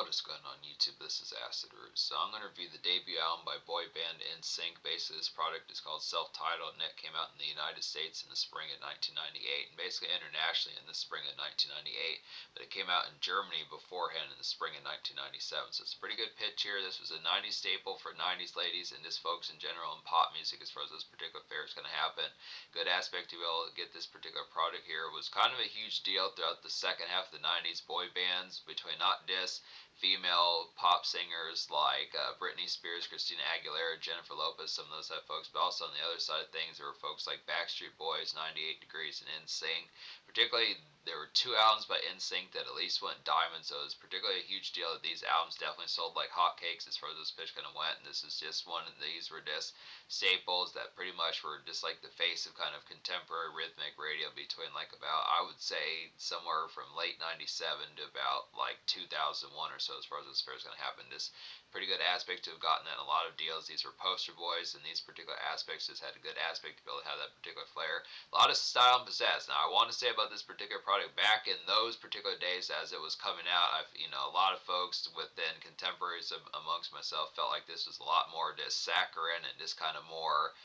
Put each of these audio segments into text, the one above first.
what is going on YouTube? This is Acid Roots. So I'm going to review the debut album by boy band NSYNC. Basically, this product is called Self-Titled, and it came out in the United States in the spring of 1998, and basically internationally in the spring of 1998. But it came out in Germany beforehand in the spring of 1997. So it's a pretty good pitch here. This was a 90s staple for 90s ladies and just folks in general in pop music as far as this particular fair is going to happen. Good aspect to be able to get this particular product here. It was kind of a huge deal throughout the second half of the 90s. Boy bands between not dis female pop singers like Britney Spears, Christina Aguilera, Jennifer Lopez, some of those type of folks, but also on the other side of things there were folks like Backstreet Boys, 98 Degrees, and NSYNC. Particularly, there were two albums by NSYNC that at least went diamond, so it was particularly a huge deal that these albums definitely sold like hotcakes as far as this pitch kind of went, and this is just one of these were just staples that pretty much were just like the face of kind of contemporary rhythmic radio between like about, I would say, somewhere from late 97 to about like 2001 or so as far as this fair is going to happen. This pretty good aspect to have gotten that in a lot of deals. These were poster boys, and these particular aspects just had a good aspect to be able to have that particular flair. A lot of style and pizzazz. Now, I want to say about this particular product, back in those particular days as it was coming out, a lot of folks within contemporaries amongst myself felt like this was a lot more just saccharine and just kind of more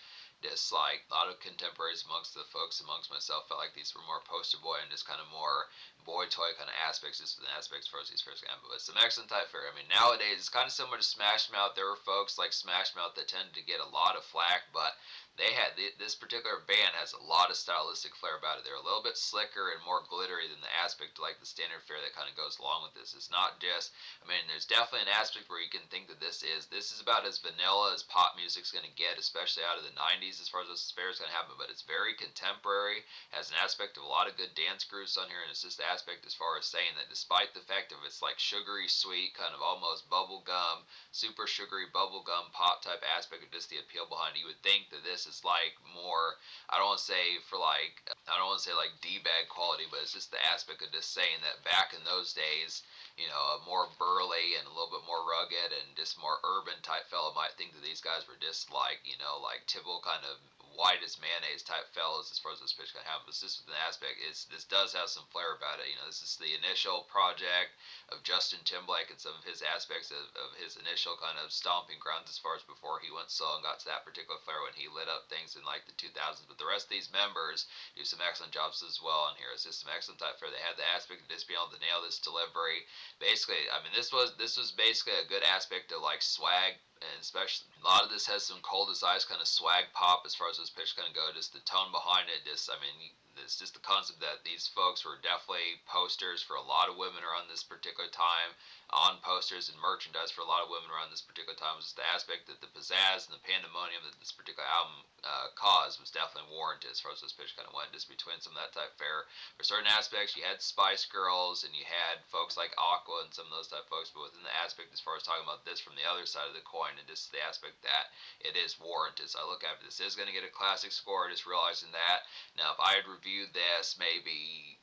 just like a lot of contemporaries amongst the folks amongst myself felt like these were more poster boy and just kind of more boy toy kind of aspects. This is an aspect as far as these fairs can, but some excellent type fair. I mean, nowadays it's kind of similar to Smash Mouth. There were folks like Smash Mouth that tended to get a lot of flack, but they had this particular band has a lot of stylistic flair about it. They're a little bit slicker and more glittery than the aspect like the standard fare that kind of goes along with this. It's not just, I mean, there's definitely an aspect where you can think that this is about as vanilla as pop music's going to get, especially out of the 90s as far as this fair is going to happen, but it's very contemporary, has an aspect of a lot of good dance grooves on here, and it's just the aspect as far as saying that despite the fact of it's like sugary sweet, kind of almost bubble gum, super sugary bubble gum pop type aspect of just the appeal behind it, you would think that this is like more, I don't want to say like D-bag quality, but it's just the aspect of just saying that back in those days, a more burly and a little bit more rugged and just more urban type fellow might think that these guys were just like, like typical kind of white as mayonnaise type fellas as far as this pitch can happen. But this is an aspect, this does have some flair about it. This is the initial project of Justin Timberlake and some of his aspects of his initial kind of stomping grounds as far as before he went solo and got to that particular flair when he lit up things in like the 2000s. But the rest of these members do some excellent jobs as well on here. It's just some excellent type flair. They had the aspect of just being able to nail this delivery. Basically, I mean, this was basically a good aspect of like swag, and especially a lot of this has some cold as ice kind of swag pop as far as this pitch kind of go. Just the tone behind it, it's just the concept that these folks were definitely posters for a lot of women around this particular time, on posters and merchandise for a lot of women around this particular time. Was just the aspect that the pizzazz and the pandemonium that this particular album caused was definitely warranted as far as this pitch kind of went, just between some of that type fare. For certain aspects, you had Spice Girls and you had folks like Aqua and some of those type folks, but within the aspect as far as talking about this from the other side of the coin, and just the aspect that it is warranted. So I look at it, this is going to get a classic score, just realizing that. Now, if I had reviewed this maybe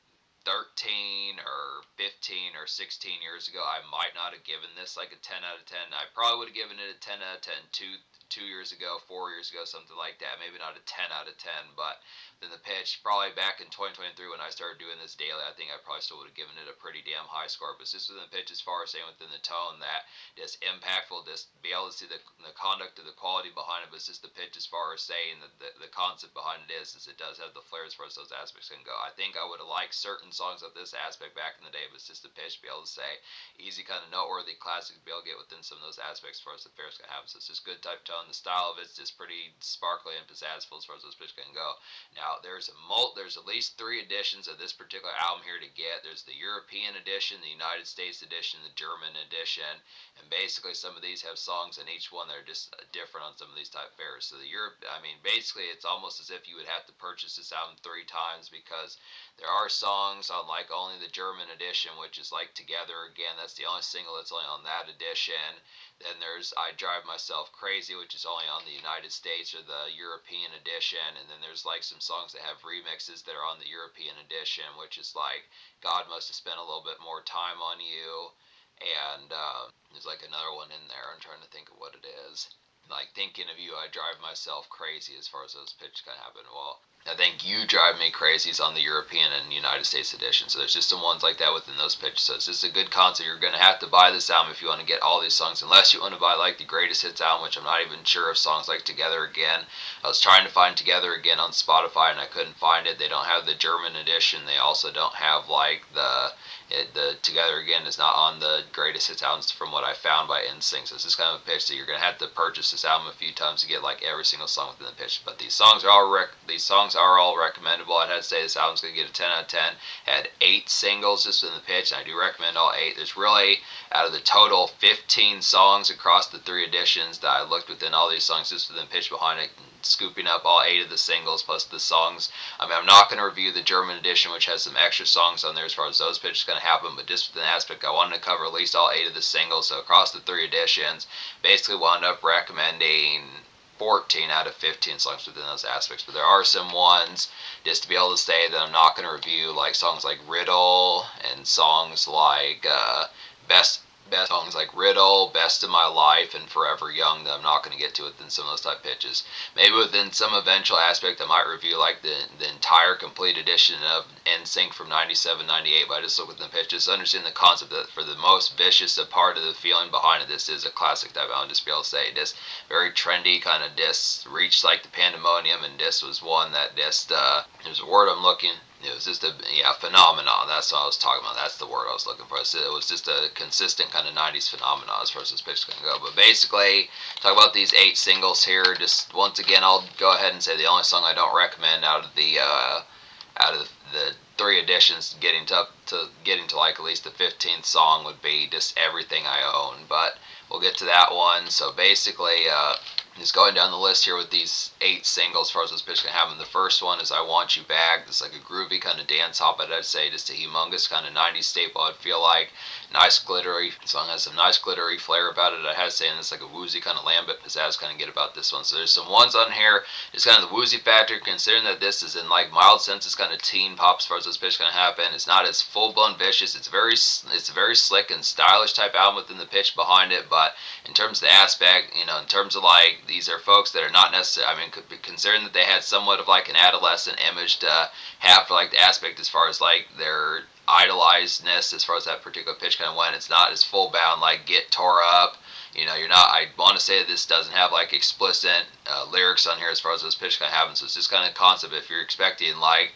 13 or 15 or 16 years ago, I might not have given this like a 10 out of 10. I probably would have given it a 10 out of 10 2 years ago, 4 years ago, something like that. Maybe not a 10 out of 10, but then the pitch, probably back in 2023 when I started doing this daily, I think I probably still would have given it a pretty damn high score. But just within the pitch, as far as saying within the tone, that just impactful, just be able to see the conduct of the quality behind it, but it's just the pitch as far as saying that the concept behind it is it does have the flair as far as those aspects can go. I think I would have liked certain songs of this aspect back in the day, but it's just the pitch to be able to say easy kind of noteworthy classics to be able to get within some of those aspects as far as the fair's going to happen. So it's just good type tone. The style of it's just pretty sparkly and pizzazz as far as those pitch can go. Now, there's at least 3 editions of this particular album here to get. There's the European edition, the United States edition, the German edition, and basically some of these have songs in each one that are just different on some of these type fairs. So basically it's almost as if you would have to purchase this album 3 times, because there are songs on like only the German edition, which is like Together Again. That's the only single that's only on that edition. Then there's I Drive Myself Crazy, which is only on the United States or the European edition. And then there's like some songs that have remixes that are on the European edition, which is like God Must Have Spent a Little Bit More Time on You. And there's like another one in there. I'm trying to think of what it is. Like Thinking of You, I Drive Myself Crazy as far as those pitches kind of happen. Well, I think You Drive Me Crazy is on the European and United States edition. So there's just some ones like that within those pitches. So it's just a good concept. You're going to have to buy this album if you want to get all these songs, unless you want to buy like the Greatest Hits album, which I'm not even sure of songs like Together Again. I was trying to find Together Again on Spotify and I couldn't find it. They don't have the German edition. They also don't have like the Together Again is not on the Greatest Hits albums from what I found by NSYNC. So it's just kind of a pitch that you're going to have to purchase this album a few times to get like every single song within the pitch. But these songs are all recommendable. I'd have to say this album's going to get a 10 out of 10. It had 8 singles just in the pitch, and I do recommend all 8. There's really, out of the total 15 songs across the 3 editions that I looked within all these songs just within the pitch behind it, scooping up all 8 of the singles plus the songs. I mean, I'm not going to review the German edition, which has some extra songs on there as far as those pitches going to happen, but just within the aspect, I wanted to cover at least all 8 of the singles. So across the 3 editions, basically wound up recommending 14 out of 15 songs within those aspects. But there are some ones, just to be able to say that I'm not going to review, like songs like Riddle and songs like Best songs like Riddle, Best of My Life, and Forever Young, that I'm not going to get to within some of those type pitches. Maybe within some eventual aspect I might review like the entire complete edition of NSYNC from 97, 98, but I just look within the pitches, understand the concept that for the most vicious part of the feeling behind it, this is a classic type album. Just be able to say this very trendy kind of disc, reached like the pandemonium, and this was one that just, there's a word I'm looking. It was just a phenomenon. That's what I was talking about. That's the word I was looking for. It was just a consistent kind of 90s phenomenon as far as this pitch can go. But basically, talk about these 8 singles here. Just once again, I'll go ahead and say the only song I don't recommend out of the 3 editions, getting to like at least the 15th song would be just Everything I Own. But we'll get to that one. So basically, just going down the list here with these 8 singles as far as this pitch can happen. The first one is I Want You Back. It's like a groovy kind of dance hop, I'd say just a humongous kind of 90s staple, I'd feel like. Nice glittery. The song has some nice glittery flair about it, I had to say, and it's like a woozy kind of lambent pizzazz kind of get about this one. So there's some ones on here, it's kind of the woozy factor, considering that this is in like mild sense, it's kind of teen pop as far as this pitch can happen. It's not as full-blown vicious. It's a very slick and stylish type album within the pitch behind it, but in terms of the aspect, in terms of like, these are folks that are not necessarily, I mean, considering that they had somewhat of like an adolescent image to have for like the aspect as far as like their idolizedness as far as that particular pitch kind of went, it's not as full bound like Get Tore Up. You're not, I want to say that this doesn't have like explicit lyrics on here as far as this pitch kind of happens. So it's just kind of concept if you're expecting like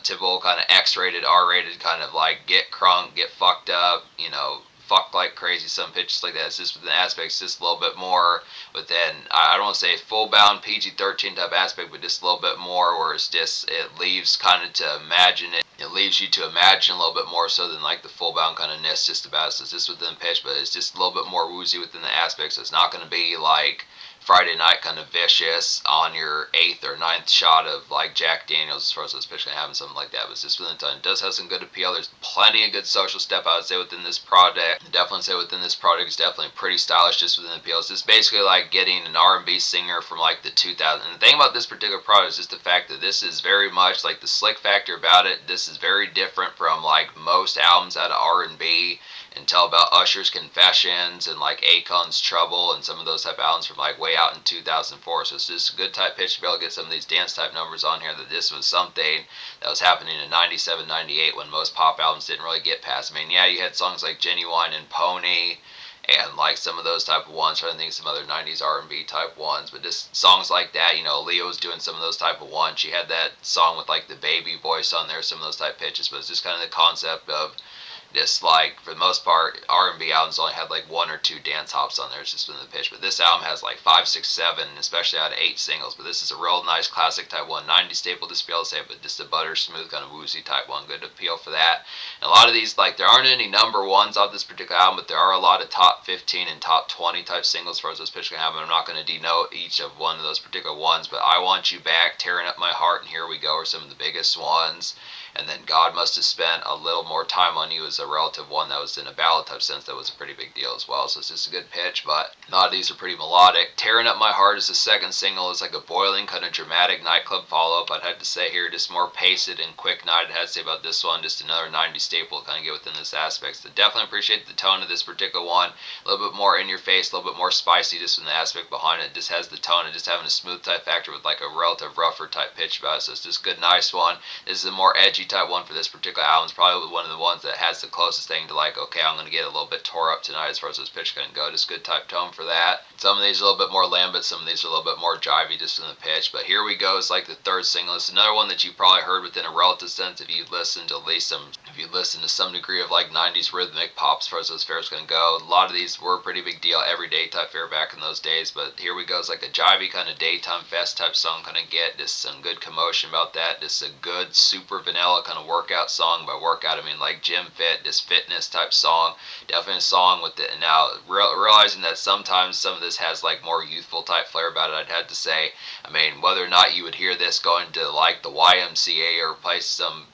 typical kind of X-rated, R-rated kind of like get crunk, get fucked up, fucked like crazy, some pitches like that. It's just within aspects, just a little bit more within, I don't want to say full-bound PG-13 type aspect, but just a little bit more where it's just, it leaves kind of to imagine it. It leaves you to imagine a little bit more so than like the full-bound kind of ness just about. So it's just within pitch, but it's just a little bit more woozy within the aspects. So it's not going to be like Friday night kind of vicious on your 8th or 9th shot of like Jack Daniels as far as those pitch can happen, something like that. But it's just within time. It does have some good appeal. There's plenty of good social stuff I would say within this project. Definitely say within this project is definitely pretty stylish just within the appeal. It's just basically like getting an R&B singer from like the 2000s. And the thing about this particular project is just the fact that this is very much like the slick factor about it. This is very different from like most albums out of R&B. And tell about Usher's Confessions and like Akon's Trouble and some of those type of albums from like way out in 2004. So it's just a good type pitch to be able to get some of these dance type numbers on here, that this was something that was happening in 97, 98 when most pop albums didn't really get past. I mean, yeah, you had songs like Genuine and Pony and like some of those type of ones, I think some other 90s R&B type ones, but just songs like that, Leo was doing some of those type of ones. She had that song with like the baby voice on there, some of those type pitches, but it's just kind of the concept of just like, for the most part, R&B albums only had like 1 or 2 dance hops on there. It's just been the pitch. But this album has like 5, 6, 7, especially out of 8 singles. But this is a real nice classic type one, 90s staple to be able to say, but just a butter smooth kind of woozy type one. Good appeal for that. And a lot of these, like, there aren't any number ones off this particular album, but there are a lot of top 15 and top 20 type singles as far as those pitch can happen. I'm not going to denote each of one of those particular ones, but I Want You Back, Tearing Up My Heart, and Here We Go are some of the biggest ones. And then God Must Have Spent a Little More Time on You is a relative one that was in a ballad type sense that was a pretty big deal as well. So it's just a good pitch, but a lot of these are pretty melodic. Tearing Up My Heart is the second single. It's like a boiling kind of dramatic nightclub follow-up. I'd have to say here, just more paced and quick night. I'd have to say about this one, just another 90s staple to kind of get within this aspect. So definitely appreciate the tone of this particular one. A little bit more in your face, a little bit more spicy just from the aspect behind it. It just has the tone and just having a smooth type factor with like a relative rougher type pitch about it. So it's just a good, nice one. This is a more edgy type one for this particular album. It's probably one of the ones that has the closest thing to like, okay, I'm going to get a little bit tore up tonight as far as this pitch can go. Just good type tone for that. Some of these are a little bit more lambent, some of these are a little bit more jivey just from the pitch. But here we go. It's like the third single. It's another one that you probably heard within a relative sense if you listened to at least some degree of like 90s rhythmic pop as far as those fairs can go. A lot of these were a pretty big deal, everyday type fair back in those days. But here we go. It's like a jivey kind of daytime fest type song kind of get. Just some good commotion about that. Just a good super vanilla kind of workout song. By workout I mean like gym fit, just fitness type song. Definitely a song with it. Now realizing that sometimes some of this has like more youthful type flair about it, I'd have to say, I mean, whether or not you would hear this going to like the YMCA or place some,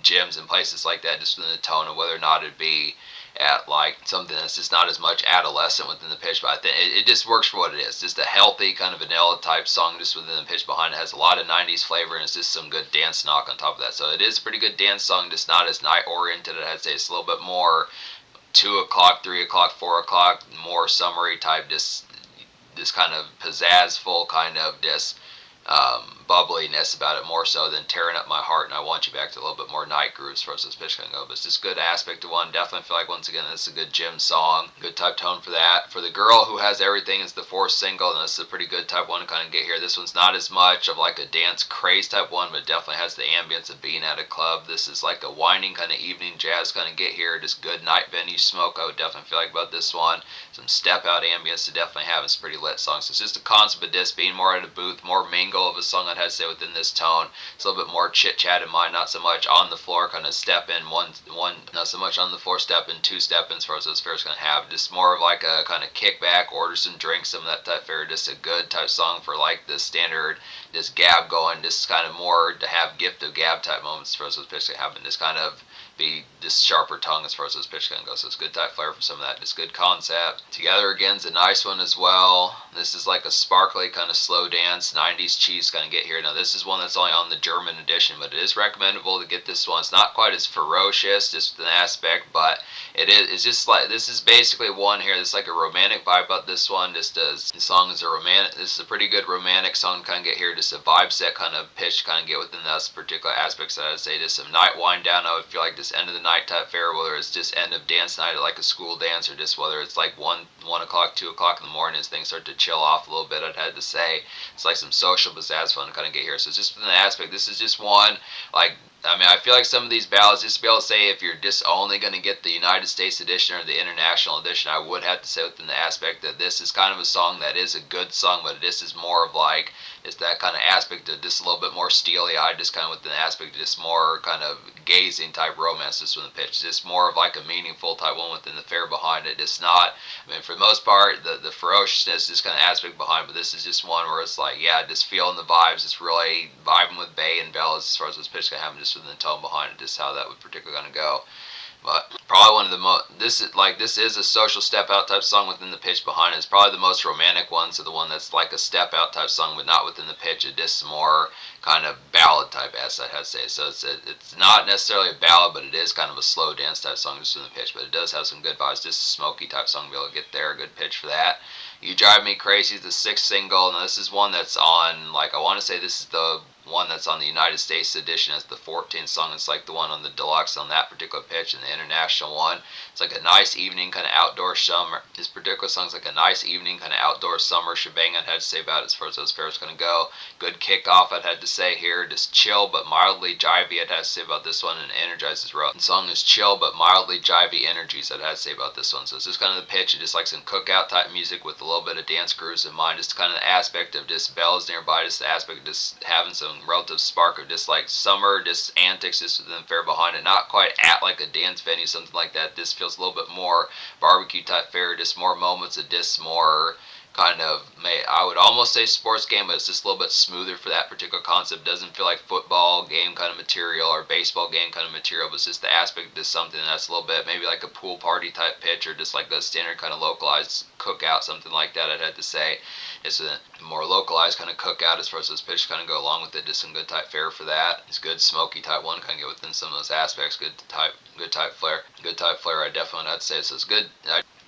gyms and places like that, just in the tone of whether or not it'd be at like something that's just not as much adolescent within the pitch, but I think it just works for what it is. Just a healthy kind of vanilla type song just within the pitch behind it. Has a lot of 90s flavor and it's just some good dance knock on top of that. So it is a pretty good dance song, just not as night oriented. I'd say it's a little bit more 2 o'clock, 3 o'clock, 4 o'clock, more summery type, just kind of pizzazzful kind of just bubbliness about it, more so than Tearing Up My Heart and I Want You Back to a little bit more night grooves for us this pitch can go. But it's just a good aspect to one. Definitely feel like once again this is a good gym song. Good type tone for that. For the Girl Who Has Everything is the fourth single, and this is a pretty good type one to kind of get here. This one's not as much of like a dance craze type one, but definitely has the ambience of being at a club. This is like a whining kind of evening jazz kind of get here. Just good night venue smoke. I would definitely feel like about this one. Some step out ambience to definitely have. It's a pretty lit song. So it's just a concept of this being more at a booth, more mingle of a song I'd have to say within this tone. It's a little bit more chit chat in mind, not so much on the floor kind of step in one, not so much on the floor step in, two step ins as far as those fairs gonna have. Just more of like a kind of kickback, order some drinks, some of that type fair. Just a good type song for like the standard, just gab going, just kind of more to have gift of gab type moments as far as those pitch can happen. Just kind of be just sharper tongue as far as those pitch can go. So it's good type flair for some of that. Just good concept. Together Again's a nice one as well. This is like a sparkly kind of slow dance 90s cheese kind of get here. Now this is one that's only on the German edition, but it is recommendable to get this one. It's not quite as ferocious, just an aspect, but it's just like, this is basically one here. There's like a romantic vibe about this one. Just as the song is a romantic, this is a pretty good romantic song to kind of get here. Just a vibe set kind of pitch kind of get within those particular aspects that I'd say. Just some night wind down. I would feel like this end of the night type fair, whether it's just end of dance night at like a school dance, or just whether it's like 1 o'clock, 2 o'clock in the morning as things start to chill off a little bit. I'd have to say it's like some social pizzazz fun to kind of get here. So it's just an aspect. This is just one, like, I mean, I feel like some of these ballads, just to be able to say if you're just only going to get the United States edition or the international edition, I would have to say within the aspect that this is kind of a song that is a good song, but this is more of like, it's that kind of aspect of just a little bit more steely-eyed, just kind of with the aspect of just more kind of gazing type romance just from the pitch. Just more of like a meaningful type one within the fair behind it. It's not, I mean, for the most part, the ferociousness is kind of aspect behind, but this is just one where it's like, yeah, just feeling the vibes. It's really vibing with Bay and Bellas as far as this pitch can happen, just with the tone behind it, just how that would particularly going to go. But probably one of the most, this is a social step out type song within the pitch behind it. It's probably the most romantic one, so the one that's like a step out type song, but not within the pitch. It is more kind of ballad type, as I have to say. So it's not necessarily a ballad, but it is kind of a slow dance type song just in the pitch. But it does have some good vibes. Just a smoky type song to be able to get there. A good pitch for that. You Drive Me Crazy is the 6th single. Now this is one that's on, like, I want to say this is the one that's on the United States edition as the 14th song. It's like the one on the deluxe on that particular pitch, and the international one, it's like a nice evening kind of outdoor summer. This particular song's like a nice evening kind of outdoor summer shebang, I'd have to say about it as far as those fairs going to go. Good kickoff, I'd have to say here. Just chill but mildly jivey, I'd have to say about this one, and energizes well. The song is chill but mildly jivey energies, I'd have to say about this one. So it's just kind of the pitch, and just like some cookout type music with a little bit of dance grooves in mind. Just kind of the aspect of just bells nearby, just the aspect of just having some relative spark of just like summer, just antics just within the fair behind it. Not quite at like a dance venue, something like that. This feels a little bit more barbecue type fair, just more moments of just more I would almost say sports game, but it's just a little bit smoother for that particular concept. Doesn't feel like football game kind of material or baseball game kind of material, but it's just the aspect is something that's a little bit maybe like a pool party type pitch or just like a standard kind of localized cookout, something like that. I'd have to say it's a more localized kind of cookout as far as those pitches kind of go along with it. Just some good type fare for that. It's good smoky type one, kind of get within some of those aspects. Good type flair. I definitely would say so. It's good.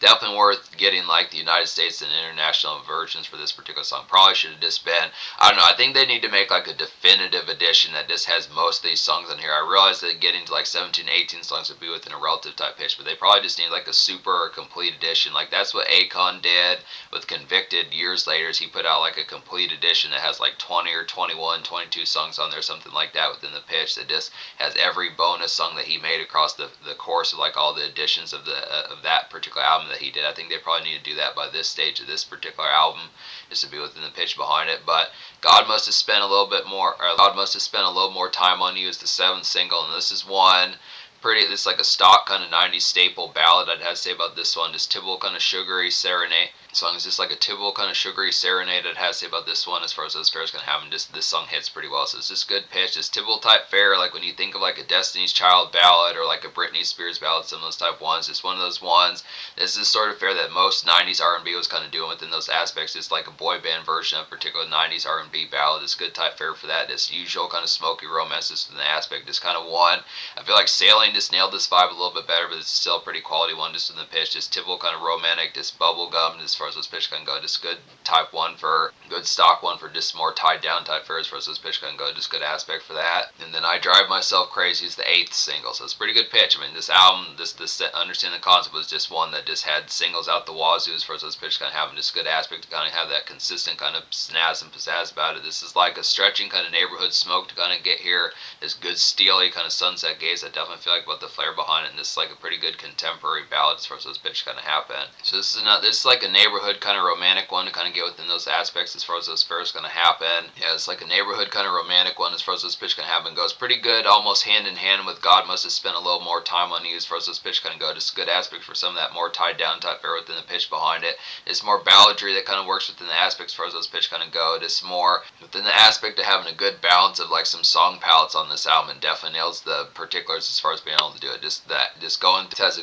Definitely worth getting like the United States and international versions for this particular song. Probably should have just been, I don't know, I think they need to make like a definitive edition that just has most of these songs on here. I realize that getting to like 17, 18 songs would be within a relative type pitch, but they probably just need like a super or complete edition. Like that's what Akon did with Convicted years later. Is he put out like a complete edition that has like 20 or 21, 22 songs on there, something like that within the pitch that just has every bonus song that he made across the course of like all the editions of that particular album that he did. I think they probably need to do that by this stage of this particular album, just to be within the pitch behind it. But God Must Have Spent a Little Bit More, or God Must Have Spent a Little More Time on You is the 7th single, and this is one this is like a stock kind of 90s staple ballad. I'd have to say about this one, just typical kind of sugary serenade. Song is just like a typical kind of sugary serenade. I'd have to say about this one as far as those fares gonna have, and just this song hits pretty well. So it's just good pitch, just typical type fare. Like when you think of like a Destiny's Child ballad or like a Britney Spears ballad, some of those type ones. It's one of those ones. This is the sort of fare that most 90s R&B was kind of doing within those aspects. It's like a boy band version of a particular 90s R&B ballad. It's good type fare for that. It's usual kind of smoky romance just in the aspect. Just kind of one. I feel like Sailing just nailed this vibe a little bit better, but it's still a pretty quality one just in the pitch. Just typical kind of romantic, just bubblegum as far as those pitch can go. Just good type one for good stock one for just more tied down type fares as far as those pitch can go. Just good aspect for that. And then I Drive Myself Crazy is the 8th single, so it's pretty good pitch. I mean, this album, this understand the concept was just one that just had singles out the wazoo as far as those pitch kind of having just good aspect to kind of have that consistent kind of snazz and pizzazz about it. This is like a stretching kind of neighborhood smoke to kind of get here. This good steely kind of sunset gaze. I definitely feel like about the flair behind it. And this is like a pretty good contemporary ballad as far as those pitch kind of happen. So this is like a neighborhood kind of romantic one to kind of get within those aspects as far as those fairs going to happen. Yeah, it's like a neighborhood kind of romantic one as far as those pitch can happen. Goes pretty good, almost hand in hand with God Must Have Spent a Little More Time on You as far as those pitch kind of go. Just a good aspect for some of that more tied down type fair within the pitch behind it. It's more balladry that kind of works within the aspects as far as those pitch kind of go. Just more within the aspect of having a good balance of like some song palettes on this album, and definitely nails the particulars as far as being able to do it. Just going, it has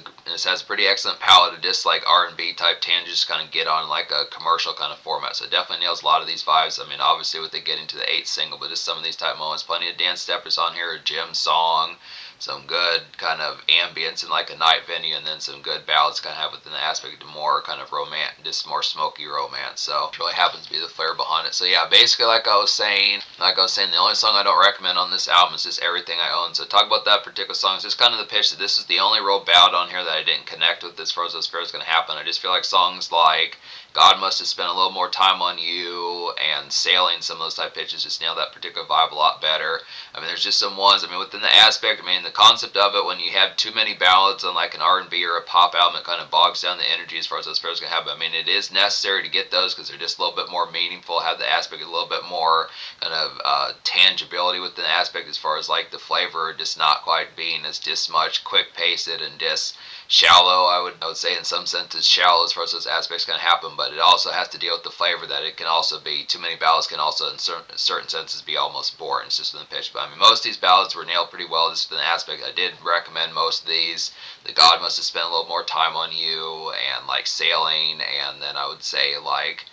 a pretty excellent palette of just like R&B type tangents kind of get on like a commercial kind of format. So it definitely nails a lot of these vibes. I mean, obviously with it getting to the 8th single, but just some of these type moments, plenty of dance steppers on here, a gym song, some good kind of ambience in like a night venue, and then some good ballads kind of have within the aspect of more kind of romance, just more smoky romance. So it really happens to be the flair behind it. So yeah, basically like I was saying, the only song I don't recommend on this album is just Everything I Own. So talk about that particular song. It's just kind of the pitch that this is the only real ballad on here that I didn't connect with as far as those fairs going to happen. I just feel like songs like God Must Have Spent a Little More Time on You and Sailing, some of those type pitches just nail that particular vibe a lot better. I mean, there's just some ones, I mean, within the aspect, I mean, the concept of it, when you have too many ballads on like an R&B or a pop album, it kind of bogs down the energy as far as those fairs can happen. I mean, it is necessary to get those because they're just a little bit more meaningful, have the aspect a little bit more kind of tangibility within the aspect as far as like the flavor just not quite being as just much quick paced and just shallow. I would say in some senses shallow as far as those aspects can happen, but it also has to deal with the flavor that it can also be. Too many ballads can also in certain senses be almost boring. It's just in the pitch. But I mean, most of these ballads were nailed pretty well just in the aspect. I did recommend most of these. The God Must Have Spent a Little More Time on You and like Sailing, and then I would say like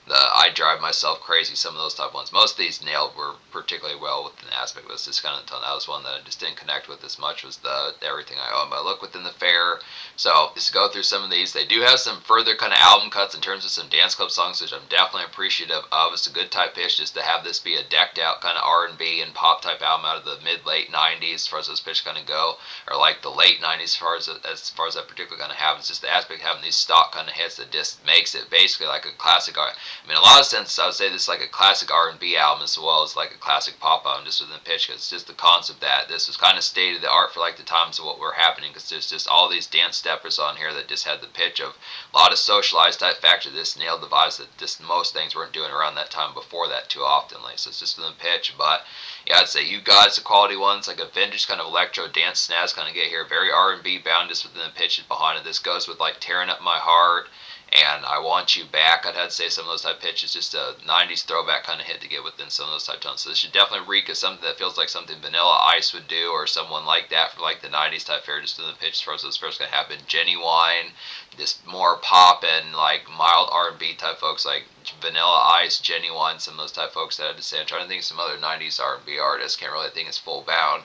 the I Drive Myself Crazy, some of those type ones. Most of these nailed were particularly well within the aspect. It was just kind of that was one that I just didn't connect with as much, was the Everything I Own. But I look within the fair. So just go through some of these. They do have some further kind of album cuts in terms of some dance club songs, which I'm definitely appreciative of. It's a good type pitch just to have this be a decked out kind of R&B and pop type album out of the mid-late 90s as far as those pitch kind of go, or like the late 90s as far as that particular kind of happens. Just the aspect of having these stock kind of hits that just makes it basically like a classic I mean, in a lot of senses, I would say this is like a classic R&B album as well as like a classic pop album, just within the pitch, because it's just the concept that this was kind of state of the art for like the times of what were happening, because there's just all these dance steppers on here that just had the pitch of a lot of socialized type factor. This nailed the vibes that just most things weren't doing around that time before that too often. Like, so it's just in the pitch, but yeah, I'd say You Got It's a quality one. It's like a vintage kind of electro dance snazz kind of get here, very R&B bound just within the pitches behind it. This goes with like Tearing Up My Heart and I Want You Back. I'd have to say some of those type pitches, just a 90s throwback kind of hit to get within some of those type tones. So this should definitely reek of something that feels like something Vanilla Ice would do, or someone like that from like the 90s type fare, just in the pitch as far as those first going to happen. Genuine, just more pop and like mild R&B type folks like Vanilla Ice, Genuine, some of those type folks that I had to say. I'm trying to think of some other 90s R&B artists. Can't really think it's full bound.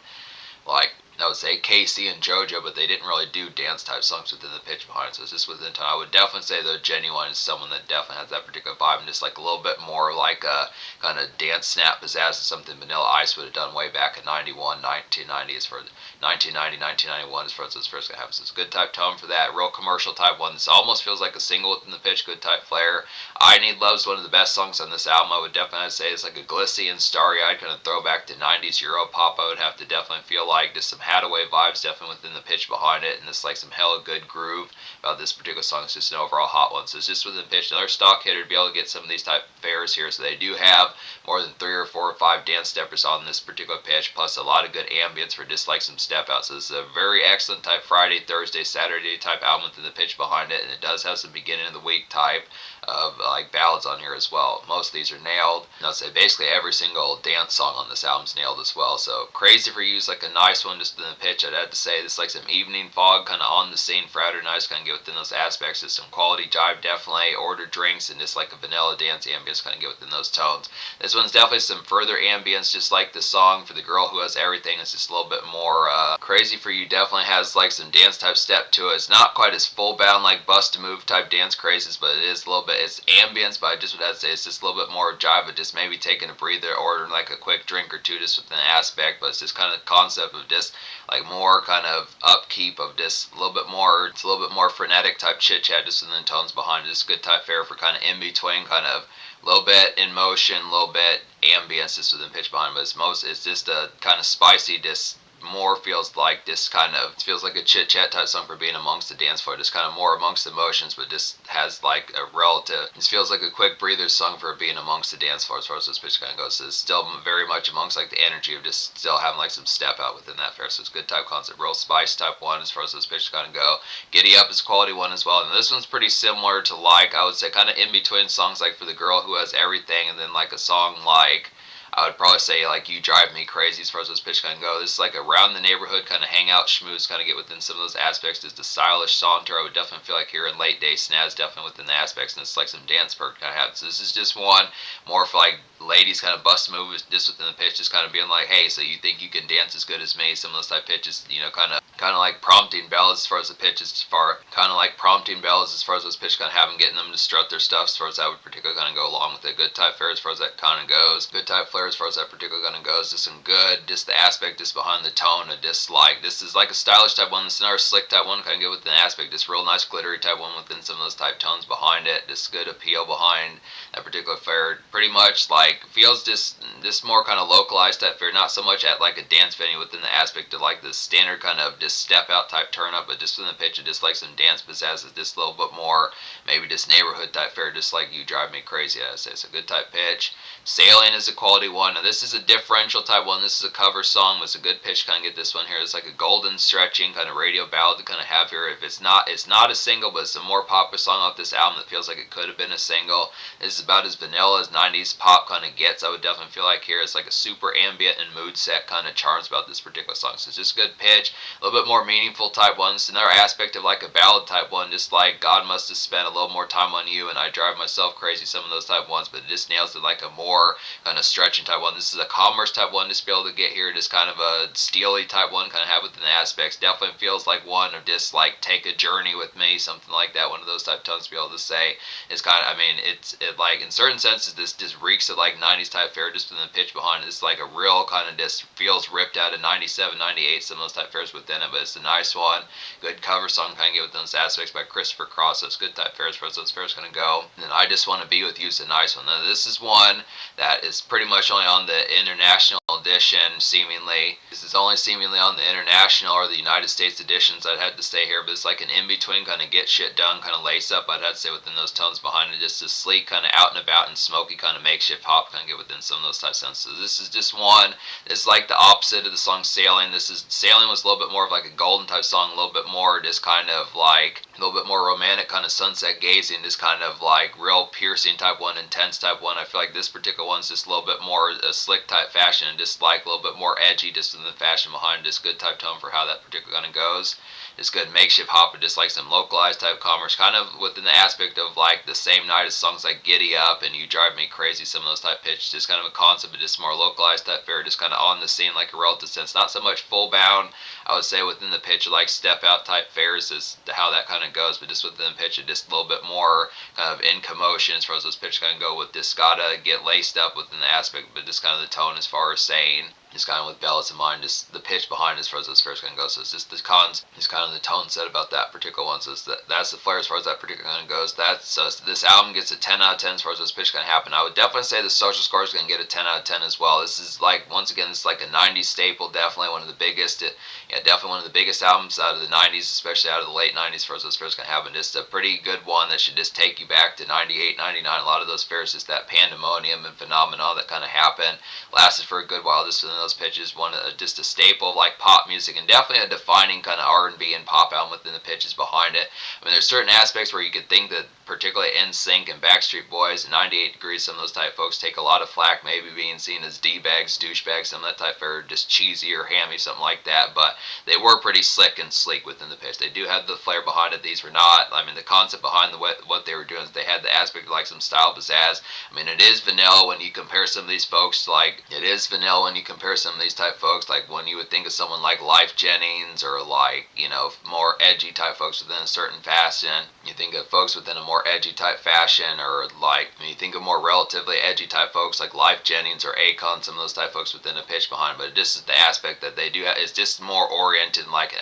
Like, I would say Casey and JoJo, but they didn't really do dance type songs within the pitch behind it. So it's just within time. I would definitely say though Genuine is someone that definitely has that particular vibe, and just like a little bit more like a kind of dance snap pizzazz, is something Vanilla Ice would have done way back in 91, 1990 as far as 1990, 1991 as far as this first gonna happen. So it's a good type tone for that. Real commercial type one. This almost feels like a single within the pitch. Good type flair. I Need Love's one of the best songs on this album. I would definitely say it's like a glissy and starry-eyed kind of throwback to 90s Euro pop. I would have to definitely feel like just some Hadaway vibes definitely within the pitch behind it, and it's like some hella good groove about this particular song. It's just an overall hot one. So it's just within the pitch. Another stock hitter to be able to get some of these type fares here. So they do have more than 3 or 4 or 5 dance steppers on this particular pitch, plus a lot of good ambience for just like some step out. So this is a very excellent type Friday, Thursday, Saturday type album within the pitch behind it, and it does have some beginning of the week type of like ballads on here as well. Most of these are nailed. And I'll say basically every single dance song on this album's nailed as well. So Crazy for You is like a nice one just in the pitch. I'd have to say this is like some evening fog kind of on the scene Friday nights, kind of get within those aspects. Just some quality jive definitely. Order drinks and just like a vanilla dance ambience, kind of get within those tones. This one's definitely some further ambience, just like the song For the Girl Who Has Everything. It's just a little bit more Crazy for You definitely has like some dance type step to it. It's not quite as full bound like Bust a Move type dance crazes, but it is a little bit, it's ambience, but I just would have to say it's just a little bit more jive, just maybe taking a breather, ordering like a quick drink or two just within the aspect. But it's just kind of the concept of just like more kind of upkeep of just a little bit more, it's a little bit more frenetic type chit chat just in the tones behind it. Just good type fare for kind of in between, kind of a little bit in motion, a little bit ambience just within pitch behind, but it's just a kind of spicy, just more feels like this kind of, it feels like a chit chat type song for being amongst the dance floor, just kind of more amongst the emotions, but just has like a relative, it feels like a quick breather song for being amongst the dance floor as far as this pitch kind of goes. So it's still very much amongst like the energy of just still having like some step out within that fair. So it's good type concept, real spice type one as far as this pitch kind of go. Giddy Up is quality one as well, and this one's pretty similar to like, I would say kind of in between songs like For the Girl Who Has Everything, and then like a song like, I would probably say like You Drive Me Crazy as far as this pitch can go. This is like around the neighborhood kind of hangout schmooze, kind of get within some of those aspects. Just a stylish saunter. I would definitely feel like here in Late Day Snaz, definitely within the aspects, and it's like some dance perk kind of have. So this is just one more for like ladies kind of bust moves just within the pitch, just kind of being like, hey, so you think you can dance as good as me? Some of those type pitches, you know, kind of like prompting bells as far as the pitch is far, kind of like prompting bells as far as those pitch kind of having, getting them to strut their stuff as far as that would particularly kind of go along with it. Good type fare as far as that kind of goes. Good type flair as far as that particular kind of goes. Just some good, just the aspect just behind the tone of just like, this is like a stylish type one. This is another slick type one, kind of good with an aspect. Just real nice glittery type one within some of those type tones behind it. Just good appeal behind that particular fare. Pretty much like feels just more kind of localized type fare, not so much at like a dance venue within the aspect of like the standard kind of just step out type turn up, but just within the pitch of just like some dance pizzazz, is just a little bit more maybe just neighborhood type fare, just like You Drive Me Crazy. I say it's a good type pitch. Sailing is a quality one. Now this is a differential type one. This is a cover song, but it's a good pitch. Kind of get this one here. It's like a golden stretching kind of radio ballad to kind of have here. If it's not a single, but it's a more popular song off this album that feels like it could have been a single. This is about as vanilla as 90s pop kind of gets. I would definitely feel like here it's like a super ambient and mood set kind of charms about this particular song. So it's just good pitch, a little bit more meaningful type one. It's another aspect of like a ballad type one, just like God Must Have Spent a Little More Time on You and I Drive Myself Crazy, some of those type ones, but it just nails it like a more kind of stretching type one. This is a commerce type one to be able to get here, just kind of a steely type one, kind of have within the aspects. Definitely feels like one of just like take a journey with me, something like that. One of those type tones to be able to say is kind of, I mean, it like in certain senses this just reeks of like 90s type fare just in the pitch behind it. It's like a real kind of just feels ripped out of 97, 98, some of those type fares within it, but it's a nice one. Good cover song, kind of get within those aspects by Christopher Cross. So it's good type fares for those fares going to go. And then I Just Want to Be With You is a nice one. Now this is one that is pretty much only on the international edition, seemingly. This is only seemingly on the international or the United States editions. I'd have to say here, but it's like an in-between kind of get shit done, kind of lace up. I'd have to say within those tones behind it, just a sleek kind of out and about and smoky kind of makeshift hop kind of get within some of those types of sounds. So this is just one. It's like the opposite of the song Sailing. Sailing was a little bit more of like a golden type song, a little bit more just kind of like a little bit more romantic, kind of sunset gazing, just kind of like real piercing type one, intense type one. I feel like this particular one's just a little bit more a slick type fashion, and just like a little bit more edgy, just in the fashion behind this good type tone for how that particular kind of goes. It's good makeshift hop, but just like some localized type commerce, kind of within the aspect of like the same night as songs like Giddy Up and You Drive Me Crazy, some of those type pitches, just kind of a concept, but just more localized type fare, just kind of on the scene like a relative sense, not so much full bound. I would say within the pitch, like step out type fares is how that kind of goes, but just within the pitch, it just a little bit more kind of in commotion as far as those pitches kind of go. With this, gotta get laced up within the aspect, but just kind of the tone as far as saying. Just kind of with balance in mind, just the pitch behind as far as those fares can go. So it's just the cons, just kind of the tone set about that particular one. So that's the flair as far as that particular one goes. So this album gets a 10 out of 10 as far as those pitch can happen. I would definitely say the social score is going to get a 10 out of 10 as well. This is like, once again, it's like a 90s staple, definitely one of the biggest. Yeah, definitely one of the biggest albums out of the 90s, especially out of the late 90s as far as those fares can happen. Just a pretty good one that should just take you back to 98, 99. A lot of those fares, just that pandemonium and phenomenon that kind of happened, lasted for a good while. Just within those pitches, just a staple of like pop music, and definitely a defining kind of R&B and pop album within the pitches behind it. I mean, there's certain aspects where you could think that particularly NSYNC and Backstreet Boys and 98 Degrees, some of those type folks take a lot of flack, maybe being seen as D-bags, douchebags, some of that type or just cheesy or hammy, something like that, but they were pretty slick and sleek within the pitch. They do have the flair behind it. These were not. I mean, the concept behind what they were doing is they had the aspect of like some style pizzazz. I mean, it is vanilla when you compare some of these folks to like, it is vanilla when you compare some of these type folks, like when you would think of someone like Life Jennings or like, you know, more edgy type folks within a certain fashion. You think of folks within a more edgy type fashion, or like when you think of more relatively edgy type folks like Life Jennings or Akon, some of those type folks within a pitch behind. But this is the aspect that they do have, it's just more oriented like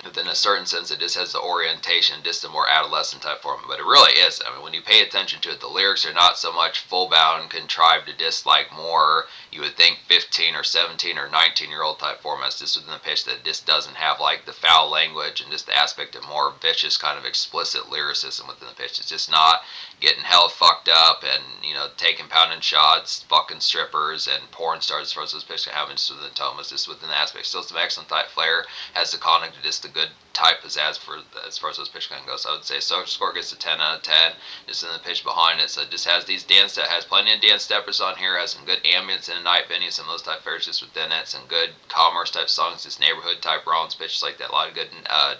within a certain sense. It just has the orientation, just a more adolescent type form. But it really is. I mean, when you pay attention to it, the lyrics are not so much full bound contrived to just like more, you would think 15 or 17 or 19-year-old type formats, just within the pitch that just doesn't have like the foul language and just the aspect of more vicious kind of explicit lyricism within the pitch. It's just not getting hell fucked up and, you know, taking pounding shots, fucking strippers and porn stars as far as those pitches can happen, just within the tone. It's just within the aspect. Still some excellent type flair, has the conduct of just the good type pizzazz for as far as those pitch can go. So I would say social score gets a 10 out of 10 just in the pitch behind it. So it just has these has plenty of dance steppers on here, has some good ambience in a night venue, some of those type fares just within it, some good commerce type songs, just neighborhood type rounds, pitches like that, a lot of good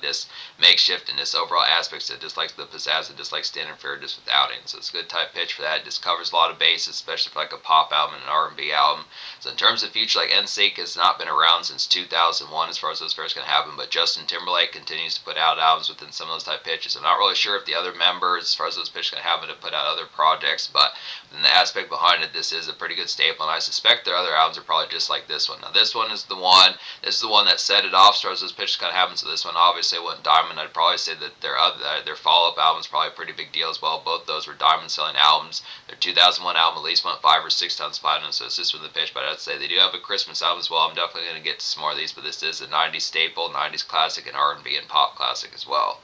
just makeshift and just overall aspects that just like the pizzazz and just like standard fare just without it. So it's a good type pitch for that. It just covers a lot of bases, especially for like a pop album and an R&B album. So in terms of future, like NSYNC has not been around since 2001 as far as those fares can happen, but Justin Timberlake continues to put out albums within some of those type pitches. I'm not really sure if the other members as far as those pitches can happen to put out other projects, but within the aspect behind it, this is a pretty good staple, and I suspect their other albums are probably just like this one. Now this one is the one, that set it off as far as those pitches kind of happen. So this one obviously went diamond. I'd probably say that their follow-up album is probably a pretty big deal as well. Both those were diamond selling albums. Their 2001 album at least went 5 or 6 times platinum, so it's just with the pitch. But I'd say they do have a Christmas album as well. I'm definitely going to get to some more of these, but this is a 90s staple, 90s classic, and R&B and pop classic as well.